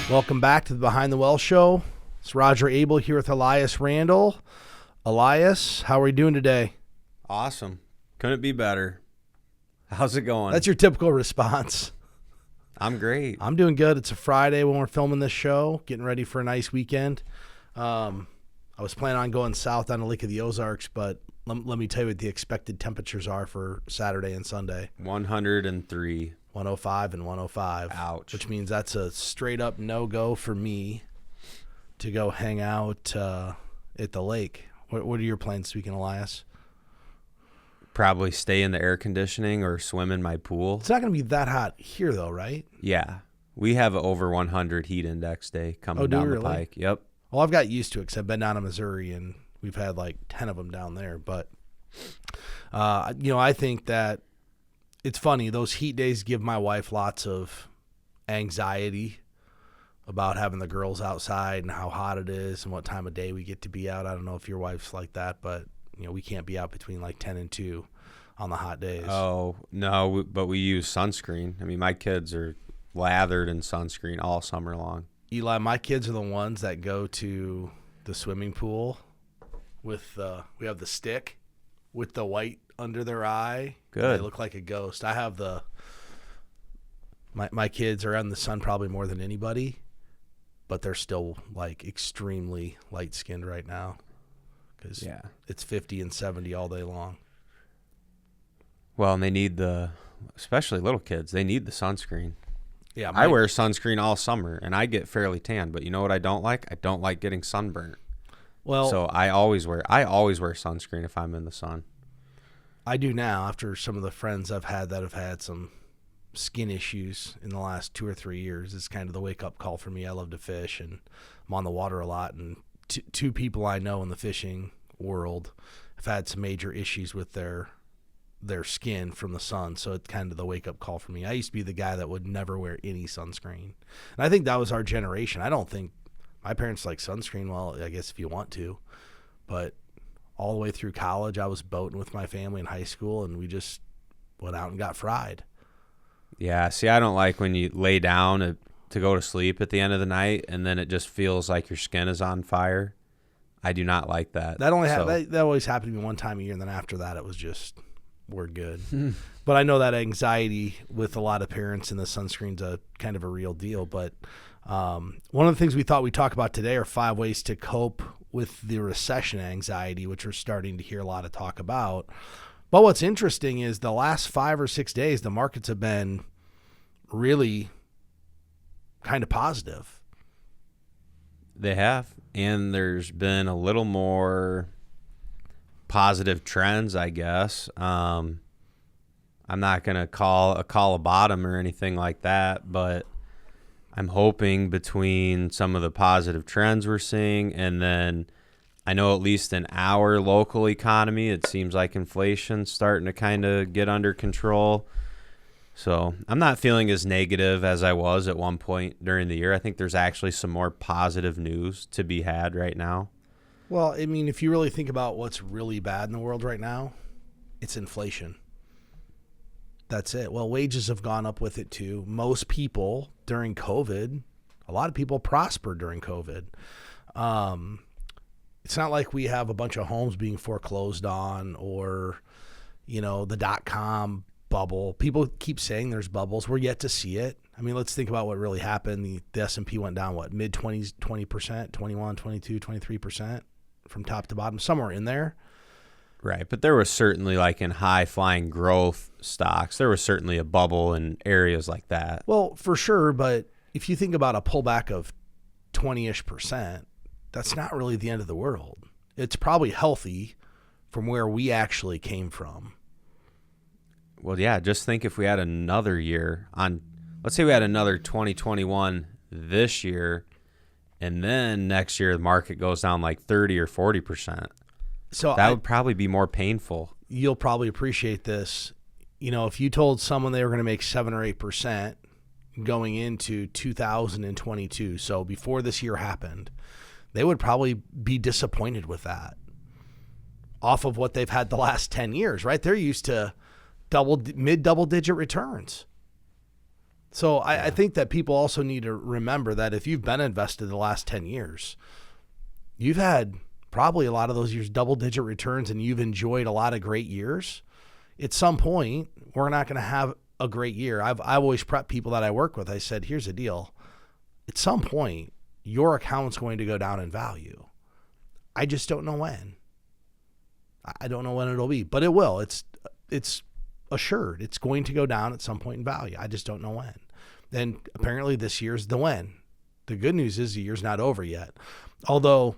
Welcome back to the Behind the Well Show. It's Roger Abel here with Elias Randel. Elias, how are we doing today? Awesome. Couldn't be better. How's it going? That's your typical response. I'm great. I'm doing good. It's a Friday when we're filming this show, getting ready for a nice weekend. I was planning on going south on the Lake of the Ozarks, but let me tell you what the expected temperatures are for Saturday and Sunday. 103. 105 and 105. Ouch. Which means that's a straight up no-go for me to go hang out at the lake. What are your plans this weekend, Elias? Probably stay in the air conditioning or swim in my pool. It's not going to be that hot here, though, right? Yeah. We have an over 100 heat index day coming down the pike. Yep. Well, I've got used to it because I've been down to Missouri, and we've had like 10 of them down there. But, I think that it's funny. Those heat days give my wife lots of anxiety about having the girls outside and how hot it is and what time of day we get to be out. I don't know if your wife's like that, but, we can't be out between like 10 and 2 on the hot days. Oh, no, but we use sunscreen. I mean, my kids are lathered in sunscreen all summer long. Eli, my kids are the ones that go to the swimming pool with we have the stick with the white under their eye. Good. They look like a ghost. I have my kids are out in the sun probably more than anybody, but they're still like extremely light skinned right now because it's 50 and 70 all day long. Well, and they need especially little kids, they need the sunscreen. Yeah, I wear sunscreen all summer, and I get fairly tan. But you know what I don't like? I don't like getting sunburnt. Well, so I always wear sunscreen if I'm in the sun. I do now after some of the friends I've had that have had some skin issues in the last 2 or 3 years. It's kind of the wake-up call for me. I love to fish, and I'm on the water a lot. And two people I know in the fishing world have had some major issues with their skin from the sun, so it's kind of the wake-up call for me. I used to be the guy that would never wear any sunscreen, and I think that was our generation. I don't think my parents like sunscreen. Well, I guess if you want to, but all the way through college, I was boating with my family in high school, and we just went out and got fried. Yeah, see, I don't like when you lay down to go to sleep at the end of the night, and then it just feels like your skin is on fire. I do not like that. That always happened to me one time a year, and then after that, it was just we're good. But I know that anxiety with a lot of parents and the sunscreen's a kind of a real deal. But one of the things we thought we'd talk about today are 5 ways to cope with the recession anxiety, which we're starting to hear a lot of talk about. But what's interesting is the last 5 or 6 days, the markets have been really kind of positive. They have, and there's been a little more positive trends, I guess. I'm not going to call a bottom or anything like that, but I'm hoping between some of the positive trends we're seeing, and then I know at least in our local economy, it seems like inflation's starting to kind of get under control. So I'm not feeling as negative as I was at one point during the year. I think there's actually some more positive news to be had right now. Well, I mean, if you really think about what's really bad in the world right now, it's inflation. That's it. Well, wages have gone up with it too. Most people during COVID, a lot of people prospered during COVID. It's not like we have a bunch of homes being foreclosed on or, the dot-com bubble. People keep saying there's bubbles. We're yet to see it. I mean, let's think about what really happened. The S&P went down, mid-20s, 20%, 21, 22, 23% from top to bottom, somewhere in there. Right, but there was certainly, like in high-flying growth stocks, there was certainly a bubble in areas like that. Well, for sure, but if you think about a pullback of 20-ish%, that's not really the end of the world. It's probably healthy from where we actually came from. Well, yeah, just think if we had another year let's say we had another 2021 this year, and then next year the market goes down like 30 or 40%. So that would probably be more painful. You'll probably appreciate this. If you told someone they were going to make 7 or 8% going into 2022, so before this year happened, they would probably be disappointed with that off of what they've had the last 10 years, right? They're used to mid double digit returns. So I think that people also need to remember that if you've been invested the last 10 years, you've had probably a lot of those years double-digit returns and you've enjoyed a lot of great years. At some point, we're not going to have a great year. I've always prepped people that I work with. I said, here's the deal. At some point, your account's going to go down in value. I just don't know when. I don't know when it'll be, but it will. It's assured. It's going to go down at some point in value. I just don't know when. And apparently this year's the when. The good news is the year's not over yet. Although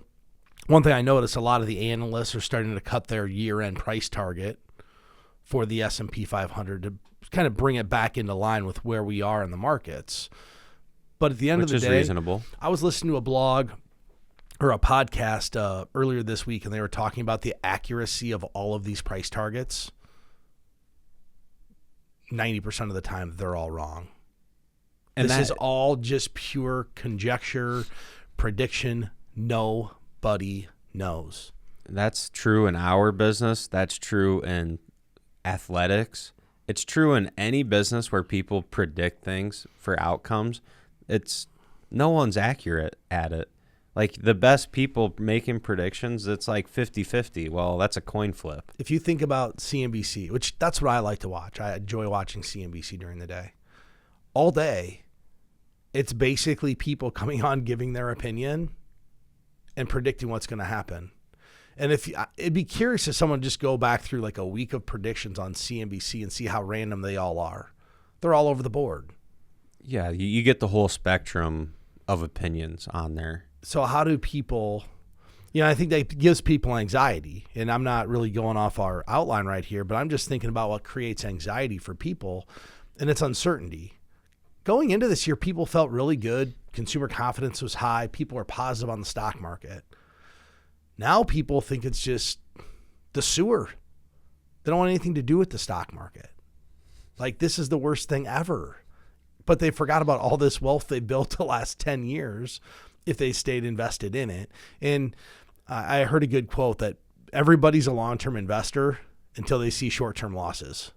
one thing I noticed, a lot of the analysts are starting to cut their year-end price target for the S&P 500 to kind of bring it back into line with where we are in the markets. But at the end of the day, reasonable. I was listening to a blog or a podcast earlier this week, and they were talking about the accuracy of all of these price targets. 90% of the time, they're all wrong. And this is all just pure conjecture, prediction. Nobody knows. That's true in our business. That's true in athletics. It's true in any business where people predict things for outcomes. No one's accurate at it. Like the best people making predictions, it's like 50-50. Well, that's a coin flip. If you think about CNBC, which that's what I like to watch. I enjoy watching CNBC during the day. All day, it's basically people coming on giving their opinion and predicting what's going to happen. And it'd be curious if someone just go back through like a week of predictions on CNBC and see how random they all are. They're all over the board. Yeah, you get the whole spectrum of opinions on there. So how do people, I think that gives people anxiety. And I'm not really going off our outline right here, but I'm just thinking about what creates anxiety for people, and it's uncertainty. Going into this year, people felt really good. Consumer confidence was high. People were positive on the stock market. Now people think it's just the sewer. They don't want anything to do with the stock market. Like this is the worst thing ever. But they forgot about all this wealth they built the last 10 years if they stayed invested in it. And I heard a good quote that everybody's a long-term investor until they see short-term losses.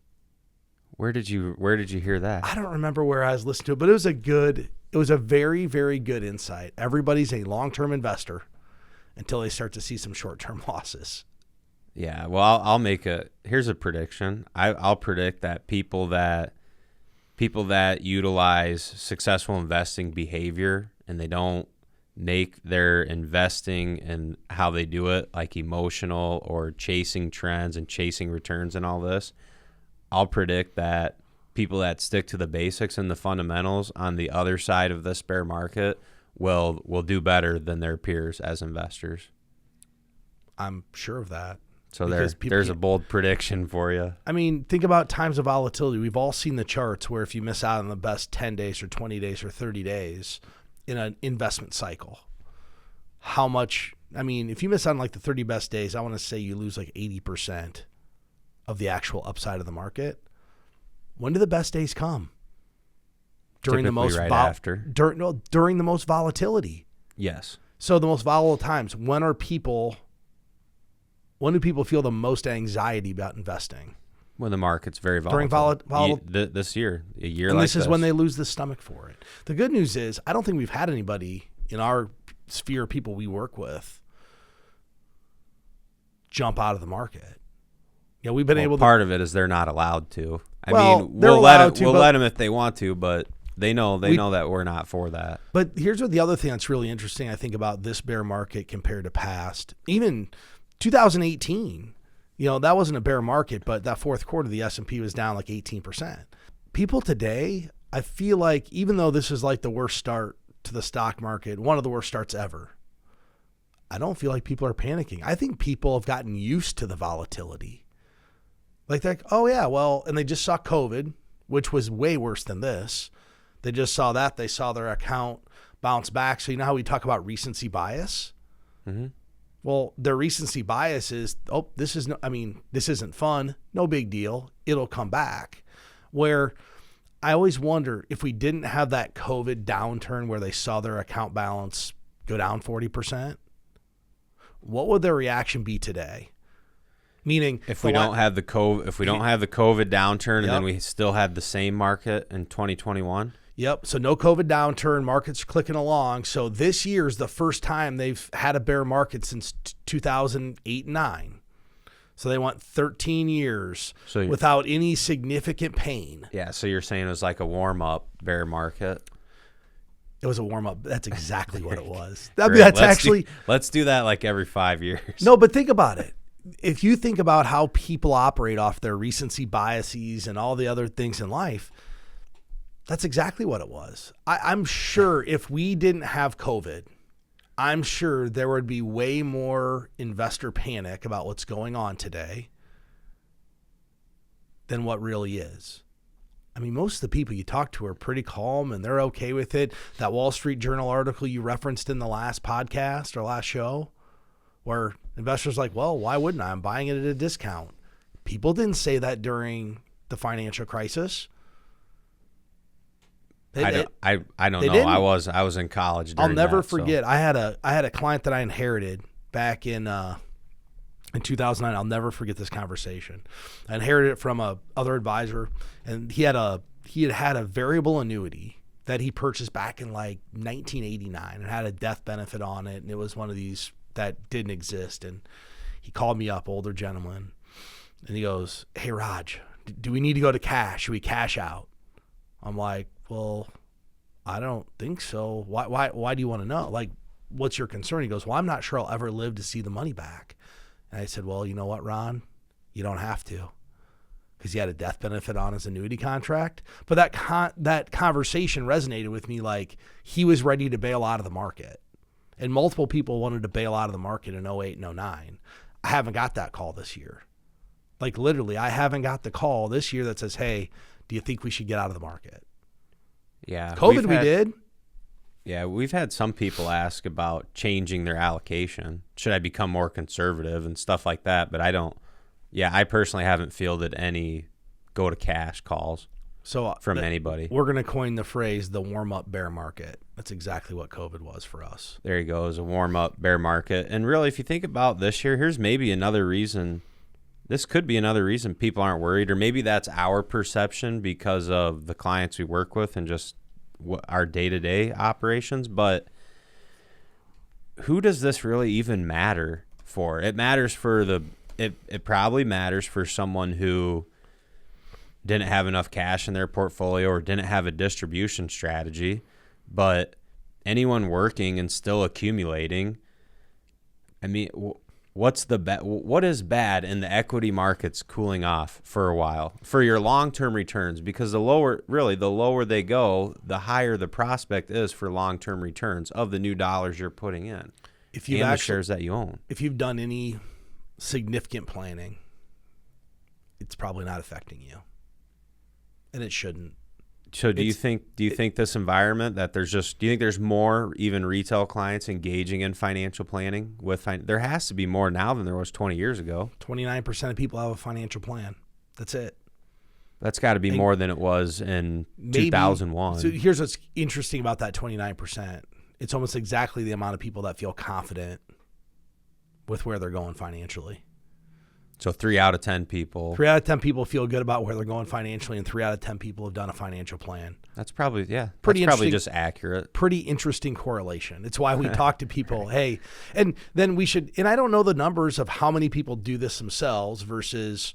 Where did you hear that? I don't remember where I was listening to it, but it was a very, very good insight. Everybody's a long-term investor until they start to see some short-term losses. Yeah, well, here's a prediction. I'll predict that people that utilize successful investing behavior and they don't make their investing and how they do it like emotional or chasing trends and chasing returns and all this, I'll predict that people that stick to the basics and the fundamentals on the other side of this bear market will do better than their peers as investors. I'm sure of that. So there's a bold prediction for you. I mean, think about times of volatility. We've all seen the charts where if you miss out on the best 10 days or 20 days or 30 days in an investment cycle, how much, if you miss out on like the 30 best days, I want to say you lose like 80% of the actual upside of the market. When do the best days come? During the most after. During the most volatility. Yes. So the most volatile times, when do people feel the most anxiety about investing? When the market's very volatile. During this year, a year and like this is when they lose the stomach for it. The good news is I don't think we've had anybody in our sphere of people we work with jump out of the market. Yeah, we've been able to. Part of it is they're not allowed to. We'll let them if they want to, but they know that we're not for that. But here's what the other thing that's really interesting, I think, about this bear market compared to past. Even 2018, that wasn't a bear market, but that fourth quarter, the S&P was down like 18%. People today, I feel like, even though this is like the worst start to the stock market, one of the worst starts ever, I don't feel like people are panicking. I think people have gotten used to the volatility. Like they're like, oh yeah, well, and they just saw COVID, which was way worse than this. They just saw that. They saw their account bounce back. So you know how we talk about recency bias? Mm-hmm. Well, their recency bias is, this isn't fun. No big deal. It'll come back. Where I always wonder if we didn't have that COVID downturn where they saw their account balance go down 40%, what would their reaction be today? Meaning, if we don't have the COVID downturn, and then we still had the same market in 2021. Yep. So no COVID downturn, markets are clicking along. So this year is the first time they've had a bear market since 2008 and 9. So they went 13 years without any significant pain. Yeah. So you're saying it was like a warm up bear market. It was a warm up. That's exactly what it was. Let's do that like every 5 years. No, but think about it. If you think about how people operate off their recency biases and all the other things in life, that's exactly what it was. I'm sure if we didn't have COVID, I'm sure there would be way more investor panic about what's going on today than what really is. I mean, most of the people you talk to are pretty calm and they're okay with it. That Wall Street Journal article you referenced in the last podcast or last show, where investors are like, well, why wouldn't I? I'm buying it at a discount. People didn't say that during the financial crisis. I don't know. I was in college. I'll never forget. So. I had a client that I inherited back in 2009. I'll never forget this conversation. I inherited it from a other advisor, and he had a variable annuity that he purchased back in like 1989 and had a death benefit on it, and it was one of these that didn't exist. And he called me up, older gentleman, and he goes, "Hey Raj, do we need to go to cash? Should we cash out?" I'm like, well, I don't think so. Why do you want to know? Like, what's your concern? He goes, well, I'm not sure I'll ever live to see the money back. And I said, well, you know what, Ron? You don't have to, because he had a death benefit on his annuity contract. But that conversation resonated with me, like he was ready to bail out of the market. And multiple people wanted to bail out of the market in 08 and 09. I haven't got that call this year. Like literally, I haven't got the call this year that says, hey, do you think we should get out of the market? Yeah. COVID we did. Yeah, we've had some people ask about changing their allocation. Should I become more conservative and stuff like that? But I personally haven't fielded any go to cash calls from anybody. We're going to coin the phrase the warm-up bear market. That's exactly what COVID was for us. There you go, is a warm-up bear market. And really, if you think about this year, here's maybe another reason. This could be another reason people aren't worried, or maybe that's our perception because of the clients we work with and just our day-to-day operations. But who does this really even matter for? It matters for it probably matters for someone who didn't have enough cash in their portfolio or didn't have a distribution strategy. But anyone working and still accumulating, I mean, what is bad in the equity markets cooling off for a while for your long-term returns? Because the lower they go, the higher the prospect is for long-term returns of the new dollars you're putting in and the shares that you own. If you've done any significant planning, it's probably not affecting you, and it shouldn't. So do you think this environment that do you think there's more even retail clients engaging in financial planning there has to be more now than there was 20 years ago. 29% of people have a financial plan. That's it. That's got to be more than it was in 2001. So here's what's interesting about that 29%. It's almost exactly the amount of people that feel confident with where they're going financially. So 3 out of 10 people. 3 out of 10 people feel good about where they're going financially, and 3 out of 10 people have done a financial plan. That's probably probably just accurate. Pretty interesting correlation. It's why we talk to people, hey, and then we should, and I don't know the numbers of how many people do this themselves versus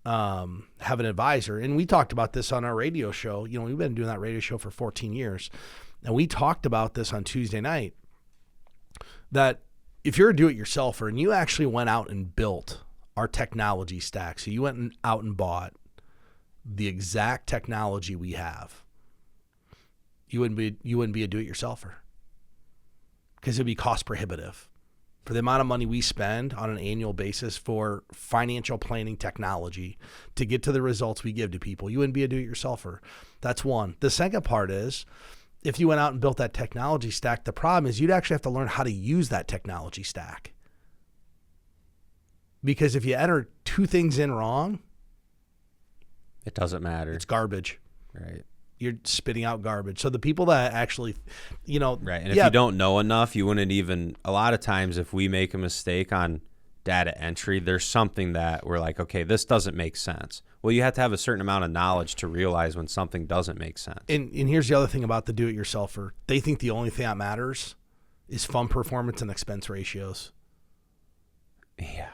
have an advisor. And we talked about this on our radio show. You know, we've been doing that radio show for 14 years. And we talked about this on Tuesday night, that if you're a do-it-yourselfer and you actually went out and built our technology stack, so you went out and bought the exact technology we have, you wouldn't be a do-it-yourselfer, because it'd be cost prohibitive for the amount of money we spend on an annual basis for financial planning technology to get to the results we give to people. You wouldn't be a do-it-yourselfer. That's one. The second part is, if you went out and built that technology stack, the problem is you'd actually have to learn how to use that technology stack. Because if you enter two things in wrong, it doesn't matter. It's garbage. Right. You're spitting out garbage. So the people that actually, right. And if you don't know enough, you wouldn't even, a lot of times if we make a mistake on data entry, there's something that we're like, okay, this doesn't make sense. Well, you have to have a certain amount of knowledge to realize when something doesn't make sense. And here's the other thing about the do-it-yourselfer. They think the only thing that matters is fund performance and expense ratios. Yeah.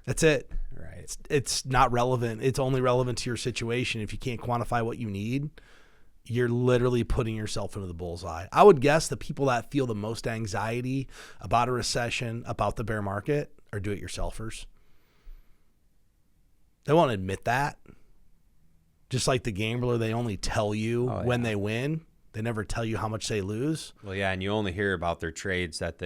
That's it. Right. It's not relevant. It's only relevant to your situation. If you can't quantify what you need, you're literally putting yourself into the bullseye. I would guess the people that feel the most anxiety about a recession, about the bear market, are do-it-yourselfers. They won't admit that. Just like the gambler, they only tell you when they win. They never tell you how much they lose. Well, yeah, and you only hear about their trades that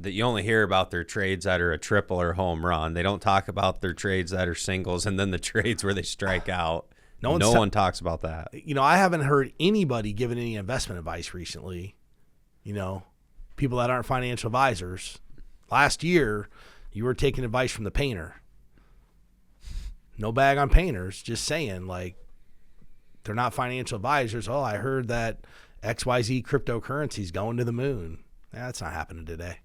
you only hear about their trades that are a triple or home run. They don't talk about their trades that are singles, and then the trades where they strike out. No one talks about that. I haven't heard anybody giving any investment advice recently. People that aren't financial advisors. Last year, you were taking advice from the painter. No bag on painters, just saying, like, they're not financial advisors. Oh, I heard that XYZ cryptocurrency is going to the moon. That's not happening today.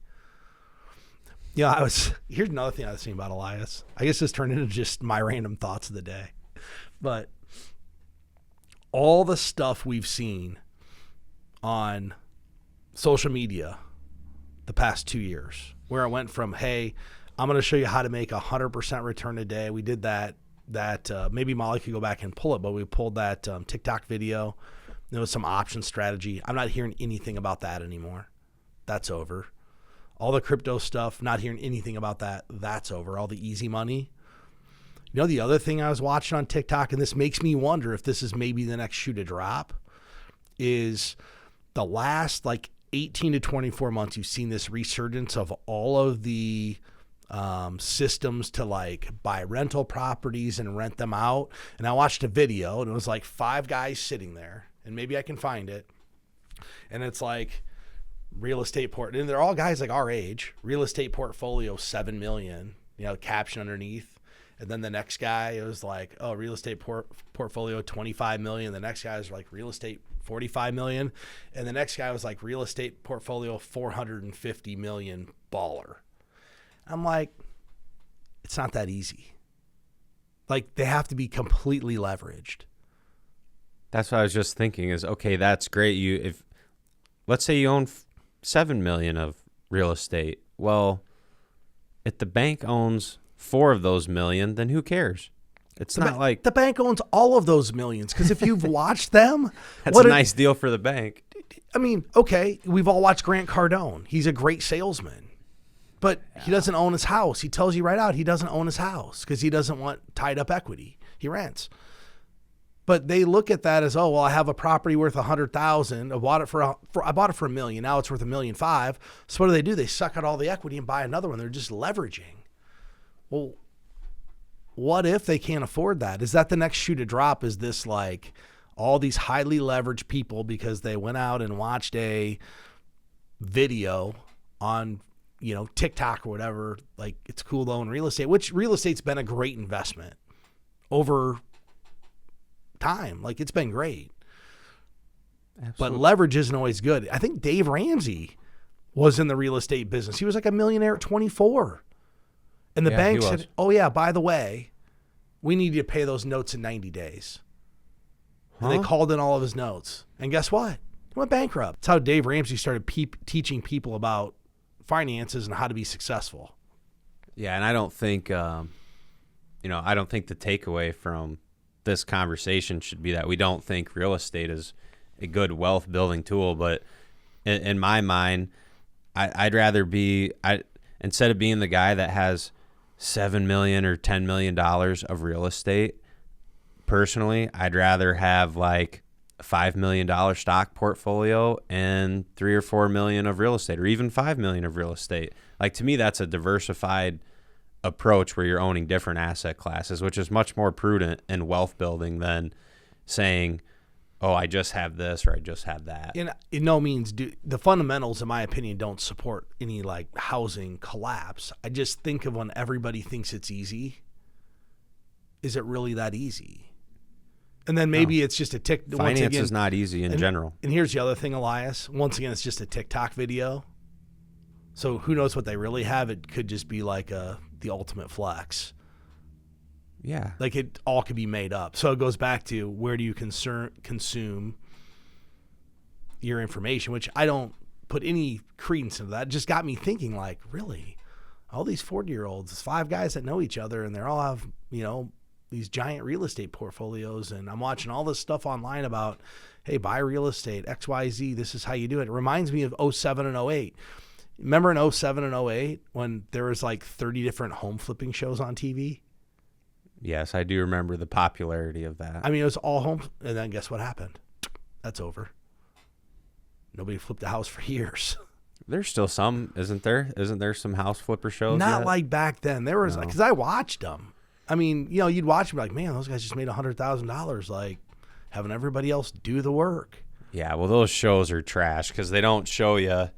Here's another thing I was thinking about Elias. I guess this turned into just my random thoughts of the day. But all the stuff we've seen on social media the past 2 years, where it went from, hey, I'm going to show you how to make 100% return a day. We did that maybe Molly could go back and pull it, but we pulled that TikTok video. There was some option strategy. I'm not hearing anything about that anymore. That's over. All the crypto stuff, not hearing anything about that. That's over. All the easy money. The other thing I was watching on TikTok, and this makes me wonder if this is maybe the next shoe to drop, is the last 18 to 24 months, you've seen this resurgence of all of the systems to buy rental properties and rent them out. And I watched a video, and it was 5 guys sitting there, and maybe I can find it. And it's real estate and they're all guys our age. Real estate portfolio $7 million. Caption underneath. And then the next guy, it was real estate portfolio $25 million. The next guy was real estate $45 million. And the next guy was real estate portfolio $450 million baller. I'm it's not that easy. They have to be completely leveraged. That's what I was just thinking is, okay, that's great. Let's say you own $7 million of real estate. Well, if the bank owns 4 of those million, then who cares? It's not the bank owns all of those millions, because if you've watched them, that's a nice deal for the bank. I mean, okay, we've all watched Grant Cardone. He's a great salesman, but he doesn't own his house. He tells you right out he doesn't own his house because he doesn't want tied up equity. He rents. But they look at that as, oh, well, I have a property worth $100,000. I bought it for $1 million. Now it's worth $1.5 million. So what do? They suck out all the equity and buy another one. They're just leveraging. Well, what if they can't afford that? Is that the next shoe to drop? Is this all these highly leveraged people because they went out and watched a video on, TikTok or whatever, it's cool to own real estate, which real estate's been a great investment over time. It's been great. Absolutely. But leverage isn't always good. I think Dave Ramsey was in the real estate business. He was a millionaire at 24. And the bank said, oh, yeah, by the way, we need you to pay those notes in 90 days. And they called in all of his notes. And guess what? He went bankrupt. That's how Dave Ramsey started teaching people about finances and how to be successful. Yeah, and I don't think, I don't think the takeaway from this conversation should be that we don't think real estate is a good wealth building tool. But in my mind, I'd rather instead of being the guy that has $7 million or $10 million of real estate, personally, I'd rather have a $5 million stock portfolio and $3 or $4 million of real estate, or even $5 million of real estate. To me, that's a diversified approach where you're owning different asset classes, which is much more prudent and wealth building than saying, oh, I just have this or I just have that. And in no means the fundamentals, in my opinion, don't support any housing collapse. I just think of when everybody thinks it's easy. Is it really that easy? And then maybe it's just a tick. Finance is not easy in general. And here's the other thing, Elias. Once again, it's just a TikTok video. So who knows what they really have? It could just be a the ultimate flex. Yeah. Like it all could be made up. So it goes back to where do you consume your information, which I don't put any credence into that. It just got me thinking, like, really? All these 40-year-olds, 5 guys that know each other, and they all have, these giant real estate portfolios, and I'm watching all this stuff online about, hey, buy real estate, XYZ, this is how you do it. It reminds me of 07 and 08. Remember in 07 and 08 when there was like 30 different home flipping shows on TV? Yes, I do remember the popularity of that. I mean, it was all home, and then guess what happened? That's over. Nobody flipped a house for years. There's still some, isn't there? Isn't there some house flipper shows? Not yet? like back then. There was, because I watched them. I mean, you'd watch them like, man, those guys just made $100,000, like having everybody else do the work. Yeah, well, those shows are trash because they don't show you.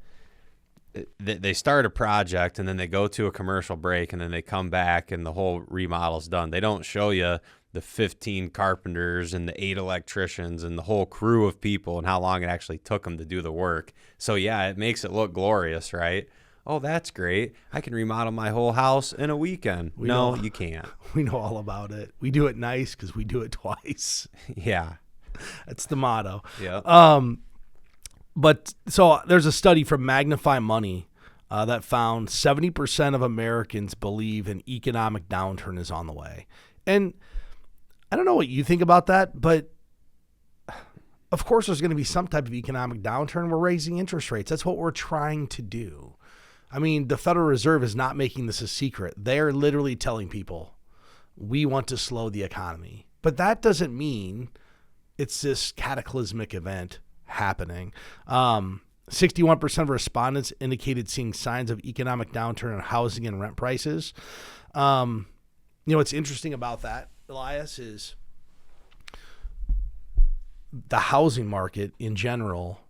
They start a project and then they go to a commercial break and then they come back and the whole remodel's done. They don't show you the 15 carpenters and the 8 electricians and the whole crew of people and how long it actually took them to do the work. So, yeah, it makes it look glorious, right? Oh, that's great. I can remodel my whole house in a weekend. No, you can't. We know all about it. We do it nice because we do it twice. Yeah. That's the motto. Yeah. But so there's a study from Magnify Money that found 70% of Americans believe an economic downturn is on the way. And I don't know what you think about that, but of course there's going to be some type of economic downturn. We're raising interest rates. That's what we're trying to do. I mean, the Federal Reserve is not making this a secret. They're literally telling people, we want to slow the economy. But that doesn't mean it's this cataclysmic event happening. 61% of respondents indicated seeing signs of economic downturn in housing and rent prices. What's interesting about that, Elias, is the housing market in general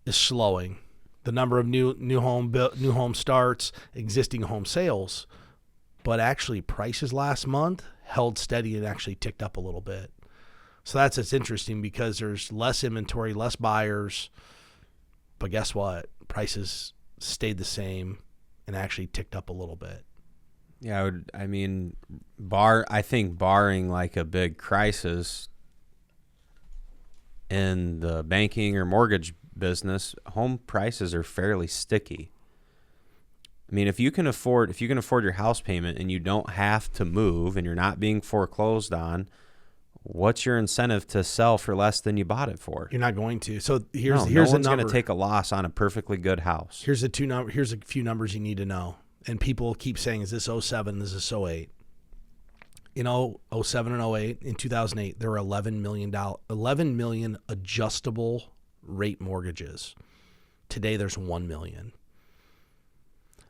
is slowing. The number of new home starts, existing home sales, but actually prices last month held steady and actually ticked up a little bit. So it's interesting because there's less inventory, less buyers, but guess what? Prices stayed the same and actually ticked up a little bit. Yeah, I think barring like a big crisis in the banking or mortgage business, home prices are fairly sticky. I mean, if you can afford your house payment and you don't have to move and you're not being foreclosed on, what's your incentive to sell for less than you bought it for? You're not going to. So here's no a number. One's going to take a loss on a perfectly good house. Here's a few numbers you need to know. And people keep saying, is this 07? Is this 08? In 07 and 08, in 2008, there were 11 million adjustable rate mortgages. Today, there's 1 million.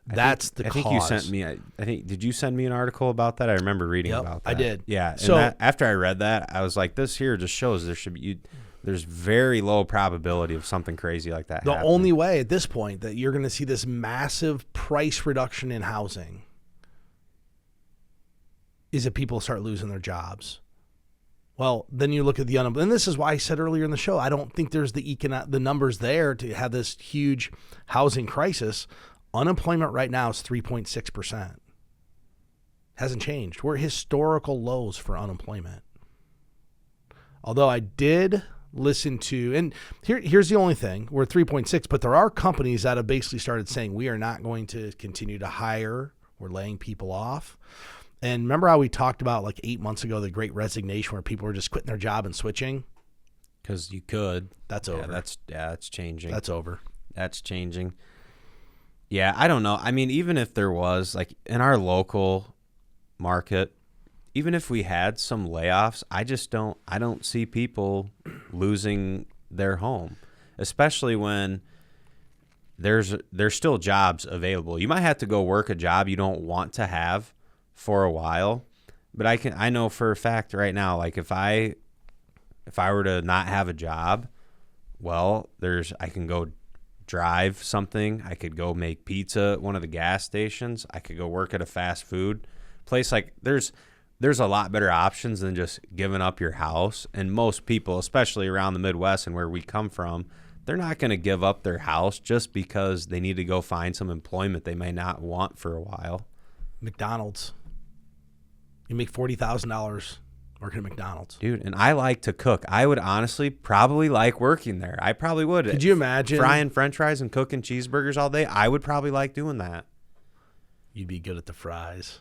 That's the cause. I think you sent me. Did you send me an article about that? I remember reading about that. I did. Yeah. So after I read that, I was like, this here just shows there's very low probability of something crazy like that happening. The only way at this point that you're going to see this massive price reduction in housing is if people start losing their jobs. Well, then you look at the unemployment, and this is why I said earlier in the show, I don't think there's the numbers there to have this huge housing crisis. Unemployment right now is 3.6%. Hasn't changed. We're at historical lows for unemployment. Although I did listen to, and here's the only thing, we're at 3.6, but there are companies that have basically started saying we are not going to continue to hire. We're laying people off. And remember how we talked about like 8 months ago, the Great Resignation, where people were just quitting their job and switching? Because you could. That's over. That's changing. That's over. That's changing. Yeah, I don't know. I mean, even if there was, like, in our local market, even if we had some layoffs, I don't see people losing their home, especially when there's still jobs available. You might have to go work a job you don't want to have for a while, but I know for a fact right now, like if I were to not have a job, well, I can go drive something. I could go make pizza at one of the gas stations. I could go work at a fast food place. Like there's a lot better options than just giving up your house. And most people, especially around the Midwest and where we come from, they're not going to give up their house just because they need to go find some employment they may not want for a while. McDonald's. You make $40,000 working at McDonald's. Dude, and I like to cook. I would honestly probably like working there. I probably would. Could you imagine? Frying french fries and cooking cheeseburgers all day? I would probably like doing that. You'd be good at the fries.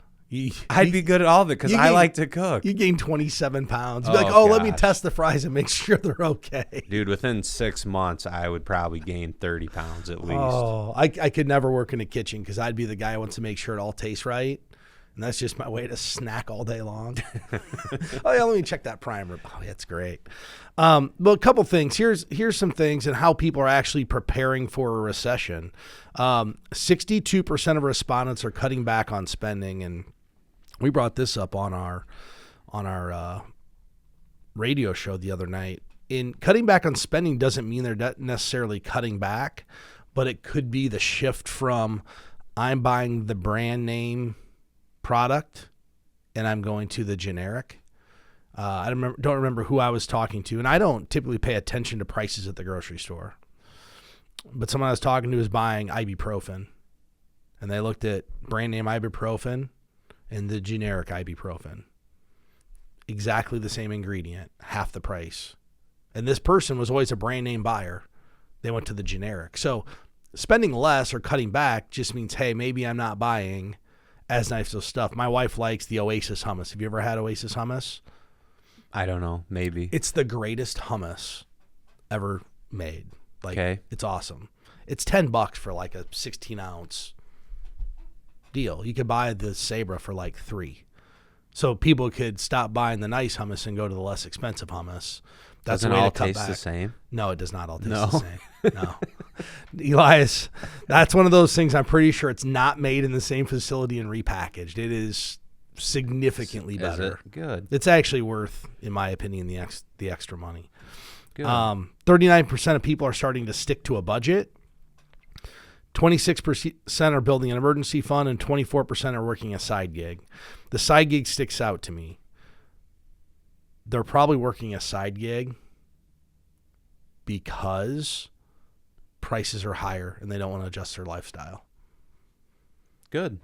I'd be good at all of it because I like to cook. You gain 27 pounds. You'd be like, let me test the fries and make sure they're okay. Dude, within 6 months, I would probably gain 30 pounds at least. Oh, I could never work in a kitchen because I'd be the guy who wants to make sure it all tastes right. And that's just my way to snack all day long. Oh, yeah, let me check that prime rib. Oh, that's great. Well, a couple things. Here's some things and how people are actually preparing for a recession. 62% of respondents are cutting back on spending, and we brought this up on our radio show the other night. In cutting back on spending doesn't mean they're not necessarily cutting back, but it could be the shift from I'm buying the brand name product and I'm going to the generic. I don't remember who I was talking to, and I don't typically pay attention to prices at the grocery store. But someone I was talking to was buying ibuprofen, and they looked at brand name ibuprofen and the generic ibuprofen. Exactly the same ingredient, half the price. And this person was always a brand name buyer. They went to the generic. So spending less or cutting back just means, hey, maybe I'm not buying as nice of stuff. My wife likes the Oasis hummus. Have you ever had Oasis hummus? I don't know. Maybe. It's the greatest hummus ever made. Like, It's awesome. It's $10 for like a 16-ounce deal. You could buy the Sabra for like $3. So people could stop buying the nice hummus and go to the less expensive hummus. That's Doesn't the way all to cut taste back. the same? No, it does not all taste the same. No. Elias, that's one of those things I'm pretty sure it's not made in the same facility and repackaged. It is significantly better. Is it? Good. It's actually worth, in my opinion, the extra money. Good. 39% of people are starting to stick to a budget. 26% are building an emergency fund, and 24% are working a side gig. The side gig sticks out to me. They're probably working a side gig because prices are higher and they don't want to adjust their lifestyle. Good.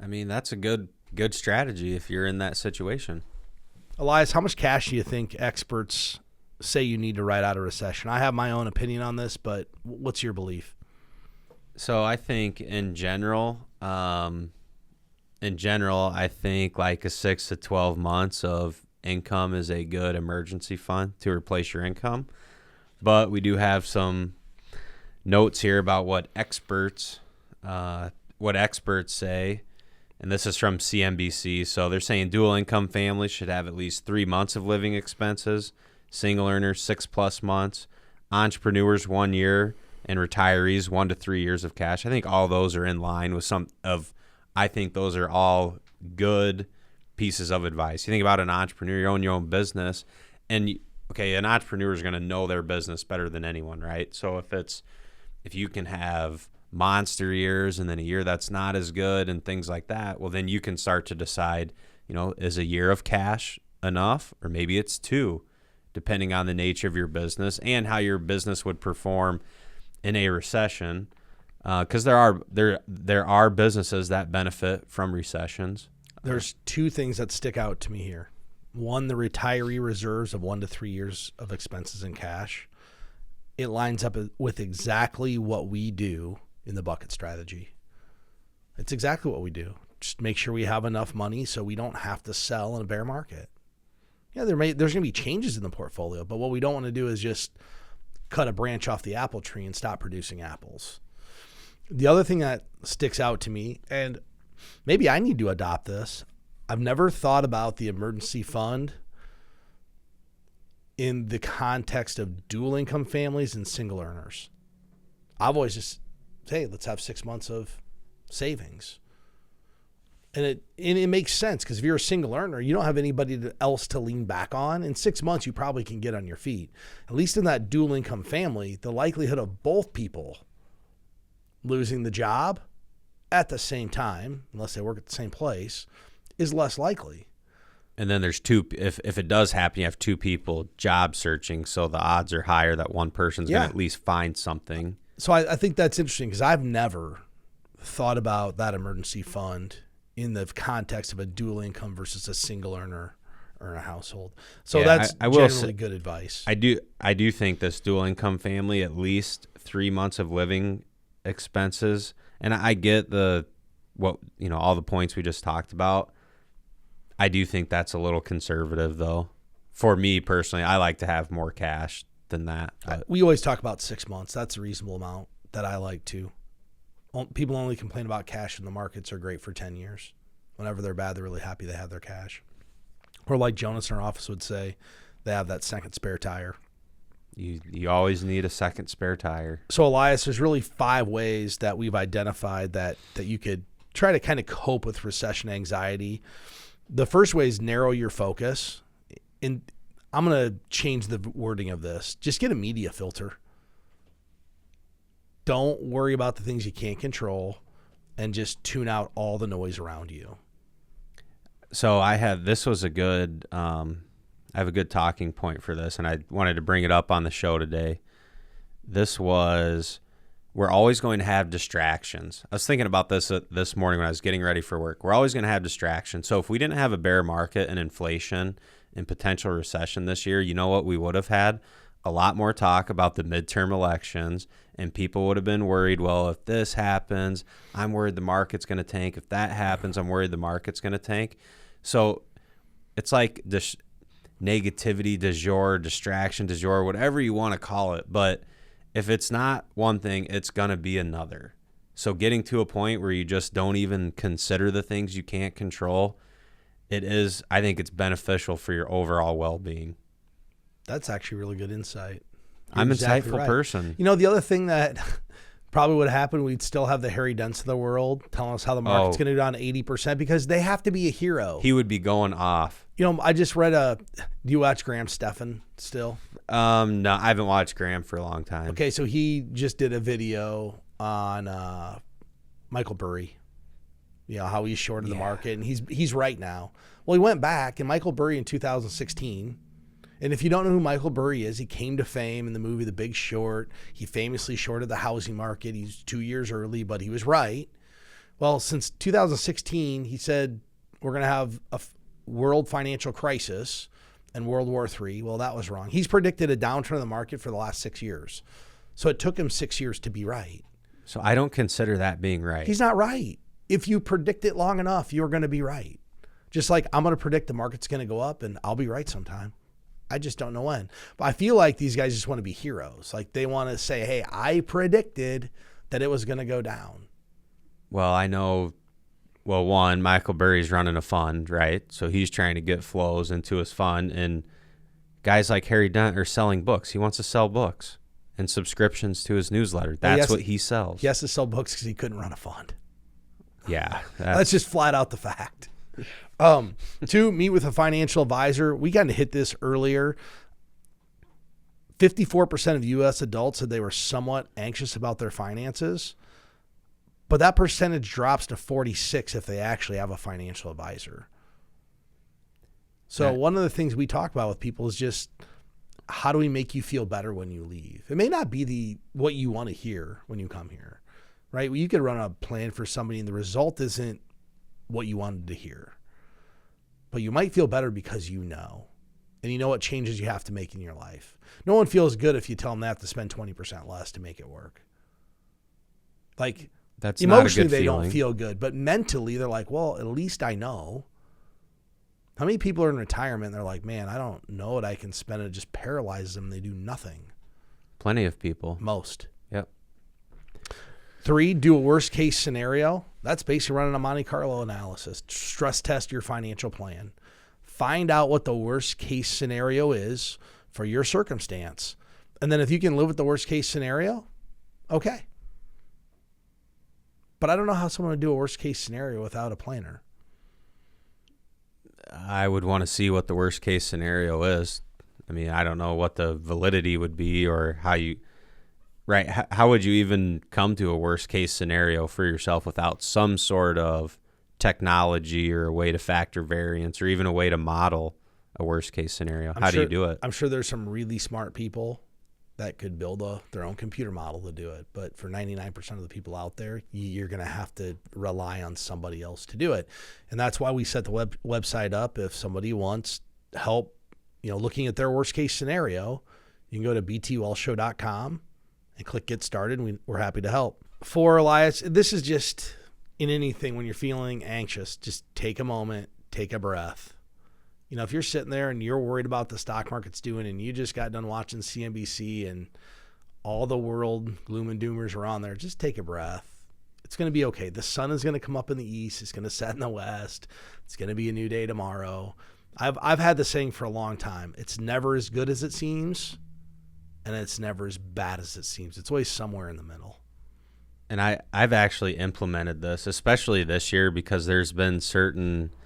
I mean, that's a good strategy if you're in that situation. Elias, how much cash do you think experts say you need to ride out a recession? I have my own opinion on this, but what's your belief? So I think in general, I think like a 6 to 12 months of income is a good emergency fund to replace your income. But we do have some notes here about what experts say, and this is from CNBC. So they're saying dual income families should have at least 3 months of living expenses, single earners 6+ months, entrepreneurs 1 year, and retirees 1 to 3 years of cash. I think all those are in line with I think those are all good pieces of advice. You think about an entrepreneur, you own your own business, and an entrepreneur is going to know their business better than anyone, right? So if you can have monster years and then a year that's not as good and things like that, well, then you can start to decide, is a year of cash enough, or maybe it's 2, depending on the nature of your business and how your business would perform in a recession. Because there are businesses that benefit from recessions. There's 2 things that stick out to me here. One, the retiree reserves of 1 to 3 years of expenses in cash. It lines up with exactly what we do in the bucket strategy. It's exactly what we do. Just make sure we have enough money so we don't have to sell in a bear market. Yeah, there's going to be changes in the portfolio, but what we don't want to do is just cut a branch off the apple tree and stop producing apples. The other thing that sticks out to me, and maybe I need to adopt this, I've never thought about the emergency fund in the context of dual income families and single earners. I've always just, hey, let's have 6 months of savings. And it makes sense because if you're a single earner, you don't have anybody else to lean back on. In 6 months, you probably can get on your feet. At least in that dual income family, the likelihood of both people losing the job at the same time, unless they work at the same place, is less likely. And then there's 2, if it does happen, you have 2 people job searching, so the odds are higher that one person's going to at least find something. So I think that's interesting because I've never thought about that emergency fund in the context of a dual income versus a single earner or a household. So Yeah, that's I will generally say, good advice. I do think this dual income family, at least 3 months of living expenses, and I get all the points we just talked about. I do think that's a little conservative, though. For me personally, I like to have more cash than that. But We always talk about 6 months. That's a reasonable amount that I like to. People only complain about cash when the markets are great for 10 years. Whenever they're bad, they're really happy they have their cash. Or like Jonas in our office would say, they have that second spare tire. You always need a second spare tire. So Elias, there's really 5 ways that we've identified that you could try to kind of cope with recession anxiety. The first way is narrow your focus. And I'm going to change the wording of this. Just get a media filter. Don't worry about the things you can't control and just tune out all the noise around you. So I have a good talking point for this, and I wanted to bring it up on the show today. We're always going to have distractions. I was thinking about this this morning when I was getting ready for work. We're always going to have distractions. So if we didn't have a bear market and inflation and potential recession this year, you know what we would have had? A lot more talk about the midterm elections, and people would have been worried, well, if this happens, I'm worried the market's going to tank. If that happens, I'm worried the market's going to tank. So it's like this negativity du jour, distraction du jour, whatever you want to call it. But if it's not one thing, it's going to be another. So getting to a point where you just don't even consider the things you can't control, I think it's beneficial for your overall well-being. That's actually really good insight. I'm an exactly insightful right. person. You know, the other thing that probably would happen, we'd still have the Harry Dents of the world telling us how the market's going to go down 80% because they have to be a hero. He would be going off. You know, I just read do you watch Graham Stephan still? No, I haven't watched Graham for a long time. Okay, so he just did a video on Michael Burry. You know, how he's shorted the market, and he's right now. Well, he went back, and Michael Burry in 2016, and if you don't know who Michael Burry is, he came to fame in the movie The Big Short. He famously shorted the housing market. He's 2 years early, but he was right. Well, since 2016, he said we're going to have a world financial crisis and World War III. Well, that was wrong. He's predicted a downturn in the market for the last 6 years. So it took him 6 years to be right. So I don't consider that being right. He's not right. If you predict it long enough, you're going to be right. Just like I'm going to predict the market's going to go up and I'll be right sometime. I just don't know when. But I feel like these guys just want to be heroes. Like they want to say, hey, I predicted that it was going to go down. Well, I know, one, Michael Burry's running a fund, right? So he's trying to get flows into his fund. And guys like Harry Dent are selling books. He wants to sell books and subscriptions to his newsletter. That's what he sells. He has to sell books because he couldn't run a fund. Yeah. That's just flat out the fact. 2, meet with a financial advisor. We got to hit this earlier. 54% of U.S. adults said they were somewhat anxious about their finances, but that percentage drops to 46 if they actually have a financial advisor. So one of the things we talk about with people is just how do we make you feel better when you leave? It may not be what you want to hear when you come here, right? You could run a plan for somebody and the result isn't what you wanted to hear. But you might feel better because you know. And you know what changes you have to make in your life. No one feels good if you tell them they have to spend 20% less to make it work. Like, that's emotionally not a good they feeling. Don't feel good. But mentally they're like, well, at least I know. How many people are in retirement and they're like, man, I don't know what I can spend. It just paralyzes them. They do nothing. Plenty of people. Most. Yep. 3, do a worst case scenario. That's basically running a Monte Carlo analysis. Stress test your financial plan. Find out what the worst case scenario is for your circumstance. And then if you can live with the worst case scenario, okay. But I don't know how someone would do a worst case scenario without a planner. I would want to see what the worst case scenario is. I mean, I don't know what the validity would be or how you... Right. How would you even come to a worst case scenario for yourself without some sort of technology or a way to factor variance or even a way to model a worst case scenario? How do you do it? I'm sure there's some really smart people that could build their own computer model to do it. But for 99% of the people out there, you're going to have to rely on somebody else to do it. And that's why we set the website up. If somebody wants help, looking at their worst case scenario, you can go to btwellshow.com and click get started. And we're happy to help. For Elias, this is just in anything when you're feeling anxious, just take a moment, take a breath. If you're sitting there and you're worried about the stock market's doing and you just got done watching CNBC and all the world gloom and doomers are on there, just take a breath. It's going to be okay. The sun is going to come up in the east. It's going to set in the west. It's going to be a new day tomorrow. I've had the saying for a long time. It's never as good as it seems, and it's never as bad as it seems. It's always somewhere in the middle. And I've actually implemented this, especially this year, because there's been certain –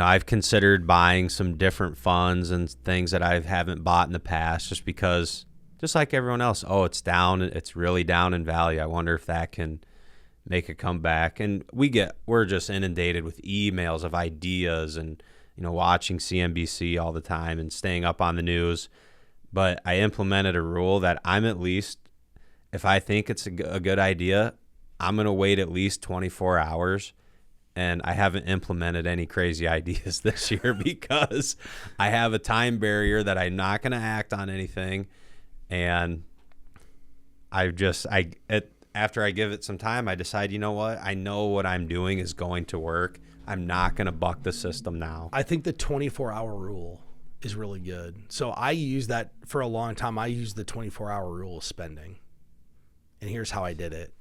I've considered buying some different funds and things that I haven't bought in the past just because, just like everyone else, it's down. It's really down in value. I wonder if that can make a comeback. And we're just inundated with emails of ideas and, watching CNBC all the time and staying up on the news. But I implemented a rule that I'm at least, if I think it's a good idea, I'm going to wait at least 24 hours. And I haven't implemented any crazy ideas this year because I have a time barrier that I'm not going to act on anything. And after I give it some time, I decide, you know what? I know what I'm doing is going to work. I'm not going to buck the system now. I think the 24-hour rule is really good. So I use that for a long time. I used the 24-hour rule of spending. And here's how I did it.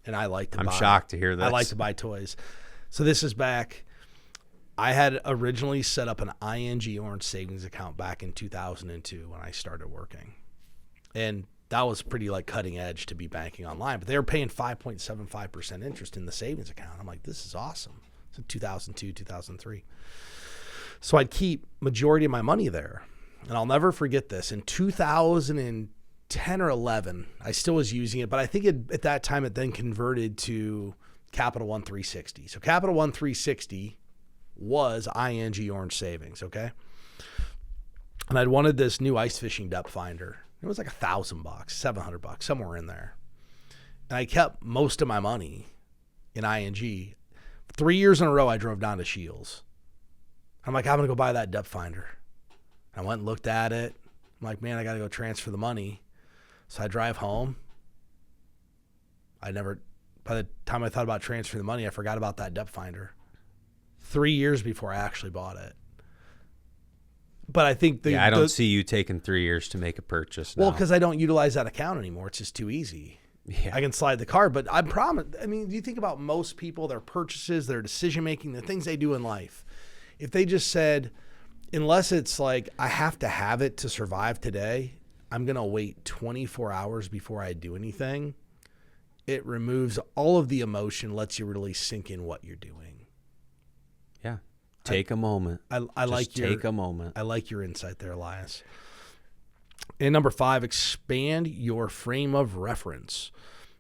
And I like to I'm shocked to hear this. I like to buy toys. So this is back. I had originally set up an ING Orange savings account back in 2002 when I started working. And that was pretty cutting edge to be banking online. But they were paying 5.75% interest in the savings account. I'm like, this is awesome. So 2002, 2003. So I'd keep majority of my money there. And I'll never forget this. In 2010 or 11, I still was using it, but I think at that time it then converted to Capital One 360. So Capital One 360 was ING Orange Savings, okay? And I'd wanted this new ice fishing depth finder. It was like $1,000, $700, somewhere in there. And I kept most of my money in ING. 3 years in a row, I drove down to Shields. I'm like, I'm going to go buy that depth finder. I went and looked at it. I'm like, man, I got to go transfer the money. So I drive home. By the time I thought about transferring the money, I forgot about that depth finder. 3 years before I actually bought it. But I think I don't see you taking 3 years to make a purchase now. Well, because I don't utilize that account anymore. It's just too easy. Yeah. I can slide the card, but I promise. I mean, you think about most people, their purchases, their decision making, the things they do in life. If they just said, unless it's like I have to have it to survive today, I'm going to wait 24 hours before I do anything. It removes all of the emotion, lets you really sink in what you're doing. Yeah. Take a moment. Take a moment. I like your insight there, Elias. And number 5, expand your frame of reference.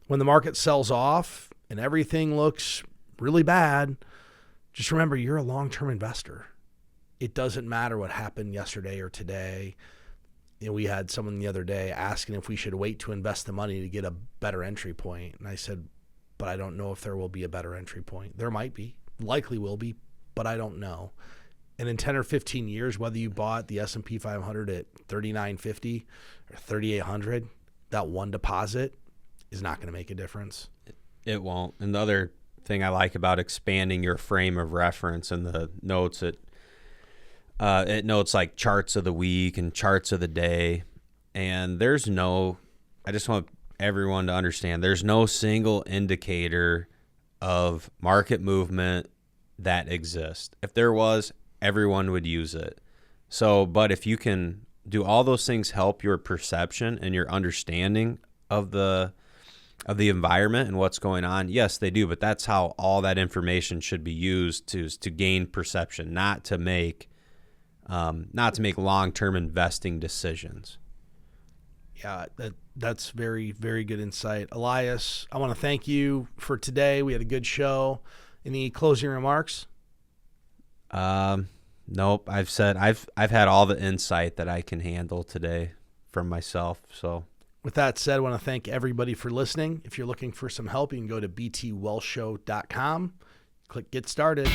When the market sells off and everything looks really bad, just remember you're a long-term investor. It doesn't matter what happened yesterday or today. We had someone the other day asking if we should wait to invest the money to get a better entry point. And I said, but I don't know if there will be a better entry point. There might be, likely will be, but I don't know. And in 10 or 15 years, whether you bought the S&P 500 at 3,950 or 3,800, that one deposit is not going to make a difference. It won't. And the other thing I like about expanding your frame of reference in the notes, it notes like charts of the week and charts of the day. And I just want everyone to understand, there's no single indicator of market movement that exists. If there was, everyone would use it. But if you can do all those things, help your perception and your understanding of the environment and what's going on, yes, they do. But that's how all that information should be used to gain perception, not to make long-term investing decisions. Yeah, that's very, very good insight. Elias, I want to thank you for today. We had a good show. Any closing remarks? Nope. I've had all the insight that I can handle today. from myself. So with that said, I want to thank everybody for listening. If you're looking for some help, you can go to btwellshow.com, click Get Started.